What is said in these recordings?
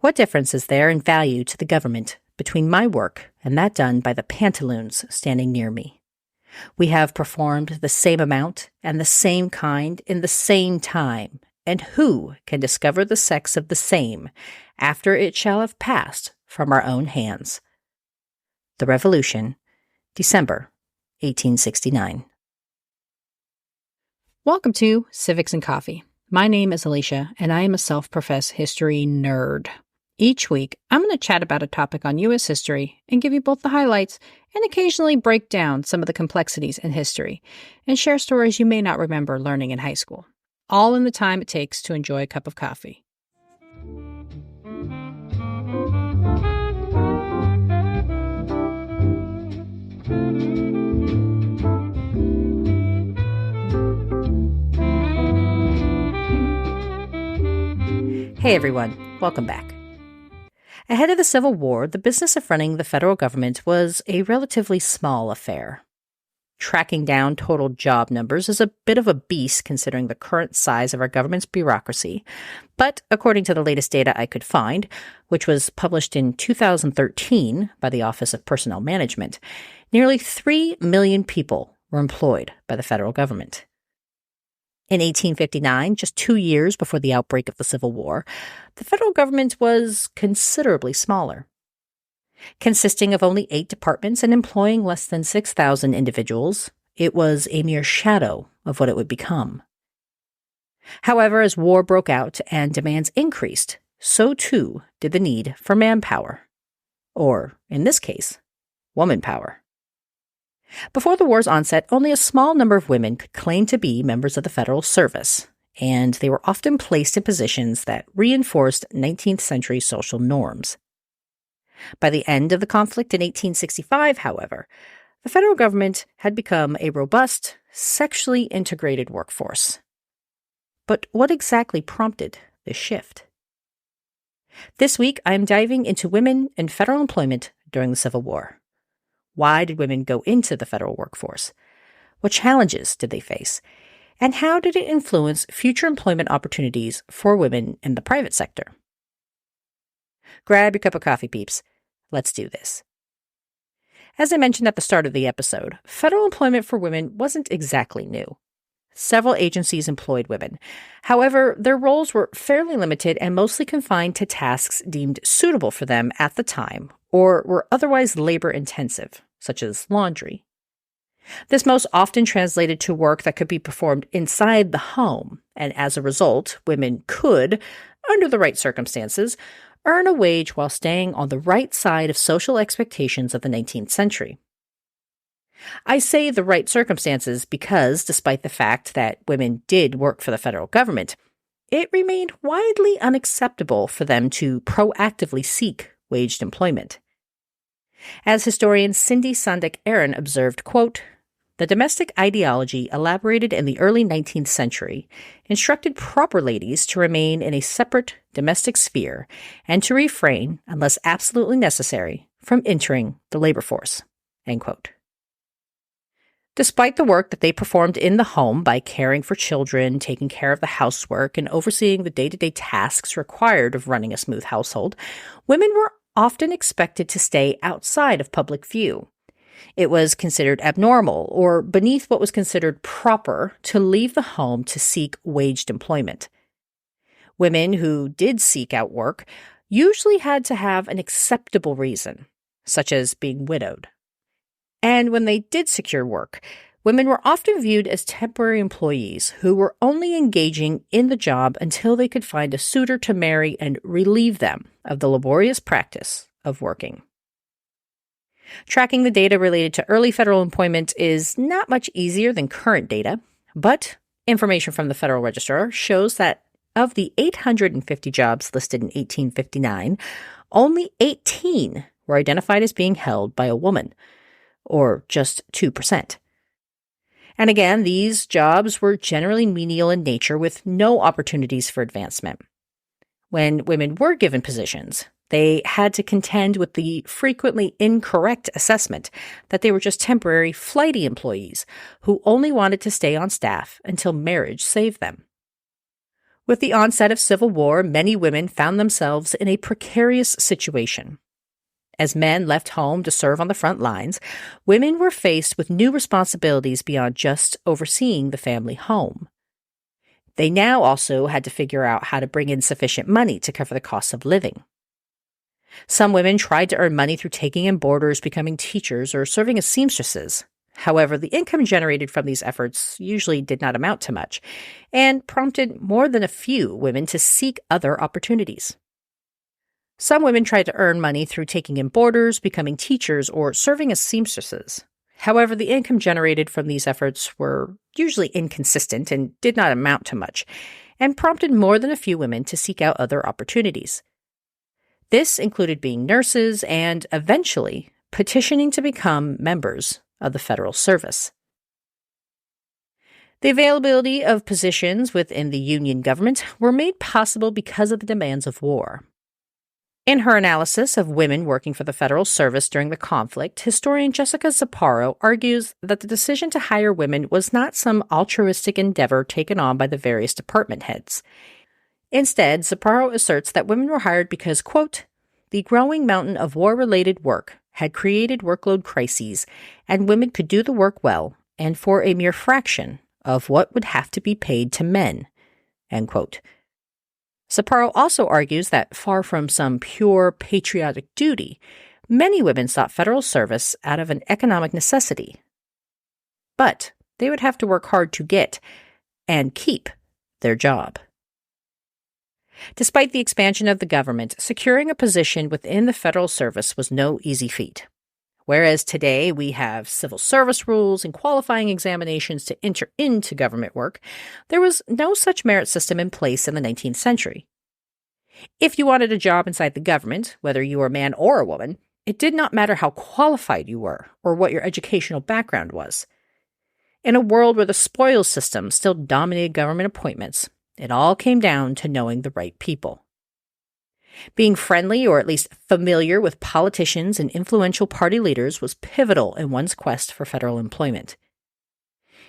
What difference is there in value to the government between my work and that done by the pantaloons standing near me? We have performed the same amount and the same kind in the same time, and who can discover the sex of the same after it shall have passed from our own hands? The Revolution, December 1869. Welcome to Civics and Coffee. My name is Alicia, and I am a self-professed history nerd. Each week, I'm going to chat about a topic on U.S. history and give you both the highlights and occasionally break down some of the complexities in history and share stories you may not remember learning in high school, all in the time it takes to enjoy a cup of coffee. Hey everyone, welcome back. Ahead of the Civil War, the business of running the federal government was a relatively small affair. Tracking down total job numbers is a bit of a beast considering the current size of our government's bureaucracy, but according to the latest data I could find, which was published in 2013 by the Office of Personnel Management, nearly 3 million people were employed by the federal government. In 1859, just 2 years before the outbreak of the Civil War, the federal government was considerably smaller. Consisting of only 8 departments and employing less than 6,000 individuals, it was a mere shadow of what it would become. However, as war broke out and demands increased, so too did the need for manpower. Or, in this case, woman power. Before the war's onset, only a small number of women could claim to be members of the federal service, and they were often placed in positions that reinforced 19th century social norms. By the end of the conflict in 1865, however, the federal government had become a robust, sexually integrated workforce. But what exactly prompted this shift? This week, I am diving into women and federal employment during the Civil War. Why did women go into the federal workforce? What challenges did they face? And how did it influence future employment opportunities for women in the private sector? Grab your cup of coffee, peeps. Let's do this. As I mentioned at the start of the episode, federal employment for women wasn't exactly new. Several agencies employed women. However, their roles were fairly limited and mostly confined to tasks deemed suitable for them at the time or were otherwise labor-intensive, such as laundry. This most often translated to work that could be performed inside the home, and as a result, women could, under the right circumstances, earn a wage while staying on the right side of social expectations of the 19th century. I say the right circumstances because, despite the fact that women did work for the federal government, it remained widely unacceptable for them to proactively seek waged employment. As historian Cindy Sondick-Aaron observed, quote, "The domestic ideology elaborated in the early 19th century instructed proper ladies to remain in a separate domestic sphere and to refrain, unless absolutely necessary, from entering the labor force." End quote. Despite the work that they performed in the home by caring for children, taking care of the housework, and overseeing the day-to-day tasks required of running a smooth household, women were often expected to stay outside of public view. It was considered abnormal or beneath what was considered proper to leave the home to seek waged employment. Women who did seek out work usually had to have an acceptable reason, such as being widowed. And when they did secure work, women were often viewed as temporary employees who were only engaging in the job until they could find a suitor to marry and relieve them of the laborious practice of working. Tracking the data related to early federal employment is not much easier than current data, but information from the Federal Register shows that of the 850 jobs listed in 1859, only 18 were identified as being held by a woman, or just 2%. And again, these jobs were generally menial in nature with no opportunities for advancement. When women were given positions, they had to contend with the frequently incorrect assessment that they were just temporary, flighty employees who only wanted to stay on staff until marriage saved them. With the onset of civil war, many women found themselves in a precarious situation. As men left home to serve on the front lines, women were faced with new responsibilities beyond just overseeing the family home. They now also had to figure out how to bring in sufficient money to cover the costs of living. Some women tried to earn money through taking in boarders, becoming teachers, or serving as seamstresses. However, the income generated from these efforts usually did not amount to much, and prompted more than a few women to seek other opportunities. Some women tried to earn money through taking in boarders, becoming teachers, or serving as seamstresses. However, the income generated from these efforts were usually inconsistent and did not amount to much, and prompted more than a few women to seek out other opportunities. This included being nurses and, eventually, petitioning to become members of the federal service. The availability of positions within the Union government were made possible because of the demands of war. In her analysis of women working for the federal service during the conflict, historian Jessica Zaparo argues that the decision to hire women was not some altruistic endeavor taken on by the various department heads. Instead, Zaparo asserts that women were hired because, quote, the growing mountain of war-related work had created workload crises, and women could do the work well and for a mere fraction of what would have to be paid to men, end quote. Zaparo also argues that, far from some pure patriotic duty, many women sought federal service out of an economic necessity. But they would have to work hard to get and keep their job. Despite the expansion of the government, securing a position within the federal service was no easy feat. Whereas today we have civil service rules and qualifying examinations to enter into government work, there was no such merit system in place in the 19th century. If you wanted a job inside the government, whether you were a man or a woman, it did not matter how qualified you were or what your educational background was. In a world where the spoils system still dominated government appointments, it all came down to knowing the right people. Being friendly or at least familiar with politicians and influential party leaders was pivotal in one's quest for federal employment.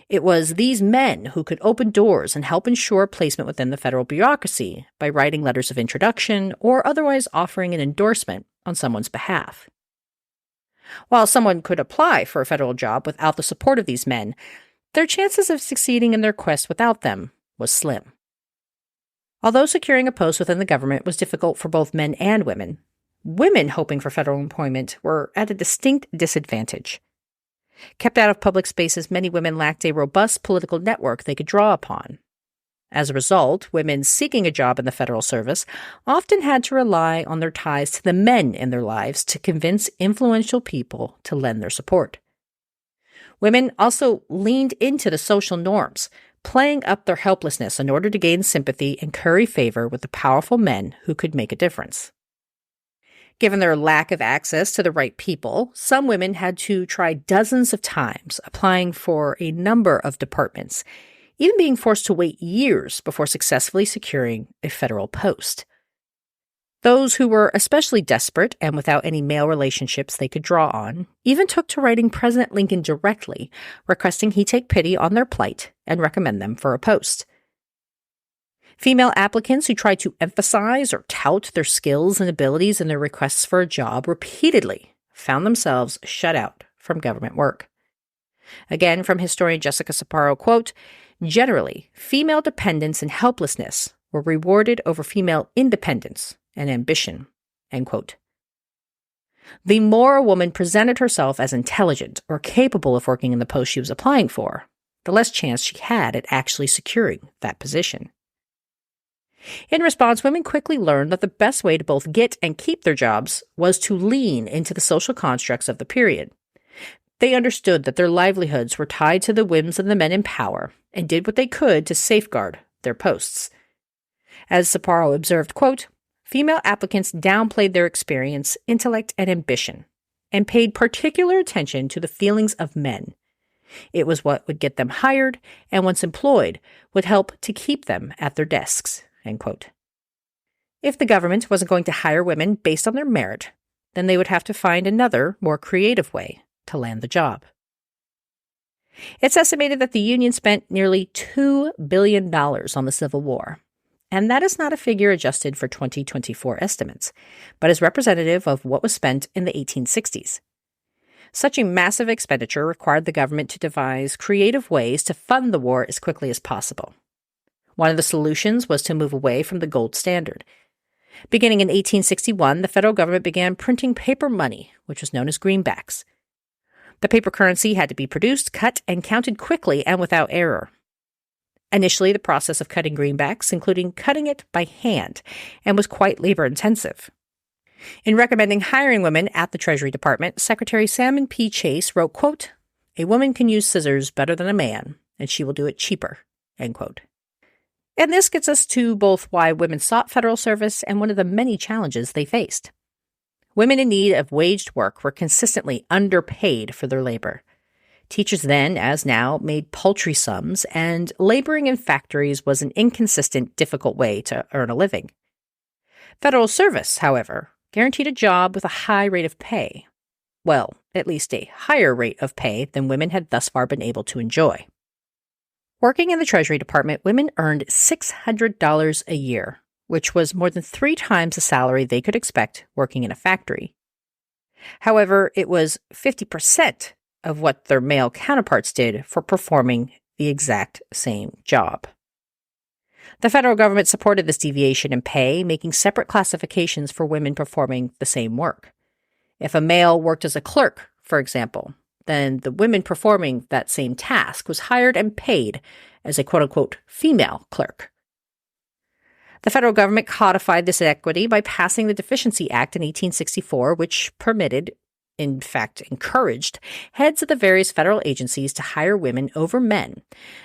It was these men who could open doors and help ensure placement within the federal bureaucracy by writing letters of introduction or otherwise offering an endorsement on someone's behalf. While someone could apply for a federal job without the support of these men, their chances of succeeding in their quest without them was slim. Although securing a post within the government was difficult for both men and women, women hoping for federal employment were at a distinct disadvantage. Kept out of public spaces, many women lacked a robust political network they could draw upon. As a result, women seeking a job in the federal service often had to rely on their ties to the men in their lives to convince influential people to lend their support. Women also leaned into the social norms, playing up their helplessness in order to gain sympathy and curry favor with the powerful men who could make a difference. Given their lack of access to the right people, some women had to try dozens of times applying for a number of departments, even being forced to wait years before successfully securing a federal post. Those who were especially desperate and without any male relationships they could draw on even took to writing President Lincoln directly, requesting he take pity on their plight and recommend them for a post. Female applicants who tried to emphasize or tout their skills and abilities in their requests for a job repeatedly found themselves shut out from government work. Again, from historian Jessica Zaparo, quote, generally, female dependence and helplessness were rewarded over female independence and ambition, end quote. The more a woman presented herself as intelligent or capable of working in the post she was applying for, the less chance she had at actually securing that position. In response, women quickly learned that the best way to both get and keep their jobs was to lean into the social constructs of the period. They understood that their livelihoods were tied to the whims of the men in power and did what they could to safeguard their posts. As Zaparo observed, quote, female applicants downplayed their experience, intellect, and ambition, and paid particular attention to the feelings of men. It was what would get them hired, and once employed, would help to keep them at their desks, end quote. If the government wasn't going to hire women based on their merit, then they would have to find another, more creative way to land the job. It's estimated that the Union spent nearly $2 billion on the Civil War. And that is not a figure adjusted for 2024 estimates, but is representative of what was spent in the 1860s. Such a massive expenditure required the government to devise creative ways to fund the war as quickly as possible. One of the solutions was to move away from the gold standard. Beginning in 1861, the federal government began printing paper money, which was known as greenbacks. The paper currency had to be produced, cut, and counted quickly and without error. Initially, the process of cutting greenbacks included cutting it by hand and was quite labor-intensive. In recommending hiring women at the Treasury Department, Secretary Salmon P. Chase wrote, quote, "A woman can use scissors better than a man, and she will do it cheaper," end quote. And this gets us to both why women sought federal service and one of the many challenges they faced. Women in need of waged work were consistently underpaid for their labor. Teachers then, as now, made paltry sums, and laboring in factories was an inconsistent, difficult way to earn a living. Federal service, however, guaranteed a job with a high rate of pay. Well, at least a higher rate of pay than women had thus far been able to enjoy. Working in the Treasury Department, women earned $600 a year, which was more than 3 times the salary they could expect working in a factory. However, it was 50% of what their male counterparts did for performing the exact same job. The federal government supported this deviation in pay, making separate classifications for women performing the same work. If a male worked as a clerk, for example, then the women performing that same task was hired and paid as a quote-unquote female clerk. The federal government codified this inequity by passing the Deficiency Act in 1864, which permitted, in fact encouraged, heads of the various federal agencies to hire women over men,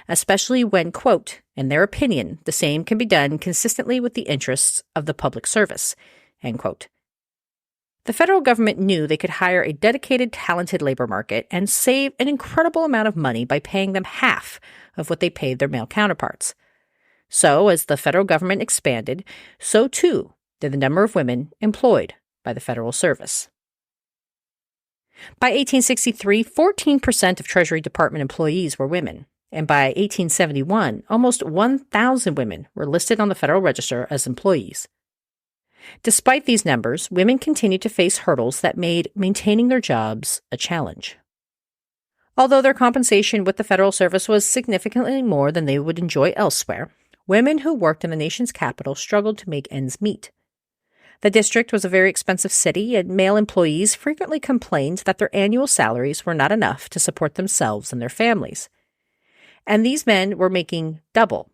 especially when, quote, in their opinion, the same can be done consistently with the interests of the public service, end quote. The federal government knew they could hire a dedicated, talented labor market and save an incredible amount of money by paying them half of what they paid their male counterparts. So, as the federal government expanded, so too did the number of women employed by the federal service. By 1863, 14% of Treasury Department employees were women, and by 1871, almost 1,000 women were listed on the Federal Register as employees. Despite these numbers, women continued to face hurdles that made maintaining their jobs a challenge. Although their compensation with the federal service was significantly more than they would enjoy elsewhere, women who worked in the nation's capital struggled to make ends meet. The district was a very expensive city, and male employees frequently complained that their annual salaries were not enough to support themselves and their families. And these men were making double,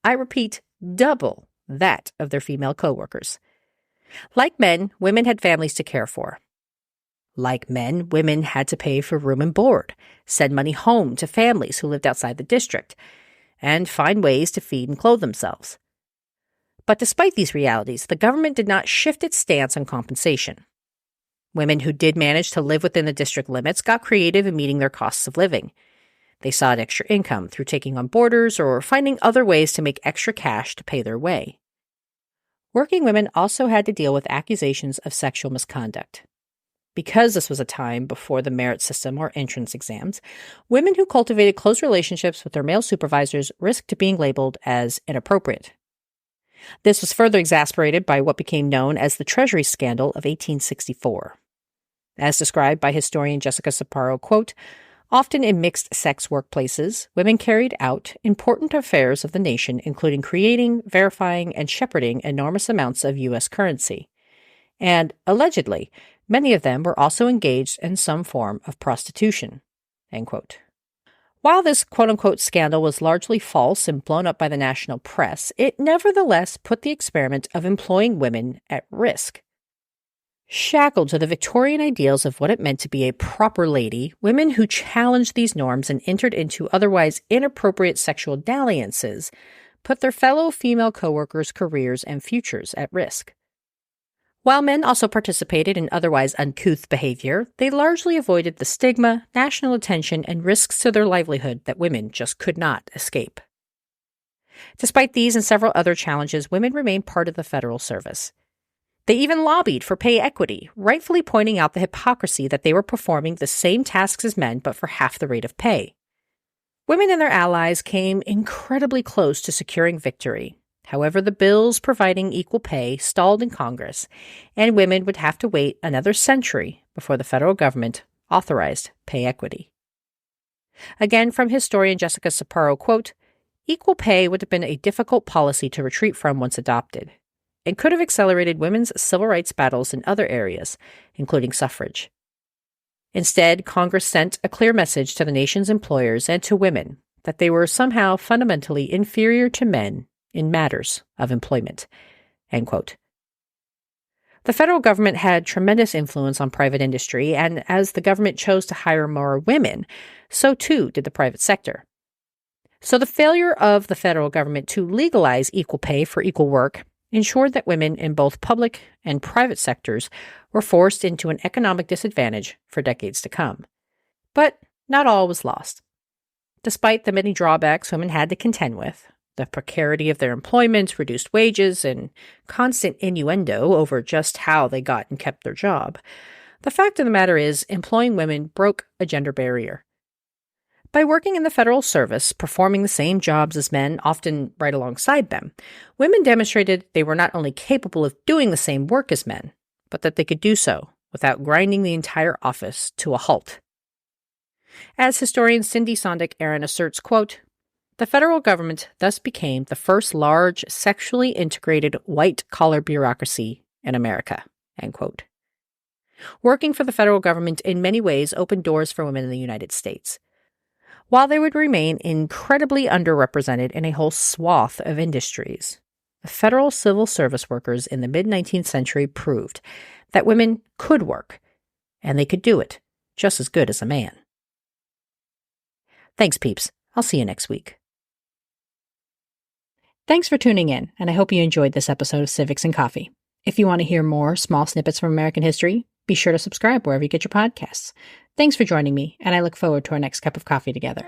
I repeat, double that of their female coworkers. Like men, women had families to care for. Like men, women had to pay for room and board, send money home to families who lived outside the district, and find ways to feed and clothe themselves. But despite these realities, the government did not shift its stance on compensation. Women who did manage to live within the district limits got creative in meeting their costs of living. They sought extra income through taking on boarders or finding other ways to make extra cash to pay their way. Working women also had to deal with accusations of sexual misconduct. Because this was a time before the merit system or entrance exams, women who cultivated close relationships with their male supervisors risked being labeled as inappropriate. This was further exacerbated by what became known as the Treasury Scandal of 1864. As described by historian Jessica Sapparo, quote, "Often in mixed-sex workplaces, women carried out important affairs of the nation, including creating, verifying, and shepherding enormous amounts of U.S. currency. And, allegedly, many of them were also engaged in some form of prostitution," end quote. While this quote-unquote scandal was largely false and blown up by the national press, it nevertheless put the experiment of employing women at risk. Shackled to the Victorian ideals of what it meant to be a proper lady, women who challenged these norms and entered into otherwise inappropriate sexual dalliances put their fellow female coworkers' careers and futures at risk. While men also participated in otherwise uncouth behavior, they largely avoided the stigma, national attention, and risks to their livelihood that women just could not escape. Despite these and several other challenges, women remained part of the federal service. They even lobbied for pay equity, rightfully pointing out the hypocrisy that they were performing the same tasks as men but for half the rate of pay. Women and their allies came incredibly close to securing victory, However, the bills providing equal pay stalled in Congress, and women would have to wait another century before the federal government authorized pay equity. Again, from historian Jessica Sapporo, quote, "Equal pay would have been a difficult policy to retreat from once adopted, and could have accelerated women's civil rights battles in other areas, including suffrage. Instead, Congress sent a clear message to the nation's employers and to women that they were somehow fundamentally inferior to men in matters of employment." End quote. The federal government had tremendous influence on private industry, and as the government chose to hire more women, so too did the private sector. So the failure of the federal government to legalize equal pay for equal work ensured that women in both public and private sectors were forced into an economic disadvantage for decades to come. But not all was lost. Despite the many drawbacks women had to contend with, the precarity of their employment, reduced wages, and constant innuendo over just how they got and kept their job, the fact of the matter is employing women broke a gender barrier. By working in the federal service, performing the same jobs as men, often right alongside them, women demonstrated they were not only capable of doing the same work as men, but that they could do so without grinding the entire office to a halt. As historian Cindy Sondick-Aaron asserts, quote, "The federal government thus became the first large, sexually integrated white-collar bureaucracy in America." End quote. Working for the federal government in many ways opened doors for women in the United States. While they would remain incredibly underrepresented in a whole swath of industries, the federal civil service workers in the mid-19th century proved that women could work, and they could do it just as good as a man. Thanks, peeps. I'll see you next week. Thanks for tuning in, and I hope you enjoyed this episode of Civics and Coffee. If you want to hear more small snippets from American history, be sure to subscribe wherever you get your podcasts. Thanks for joining me, and I look forward to our next cup of coffee together.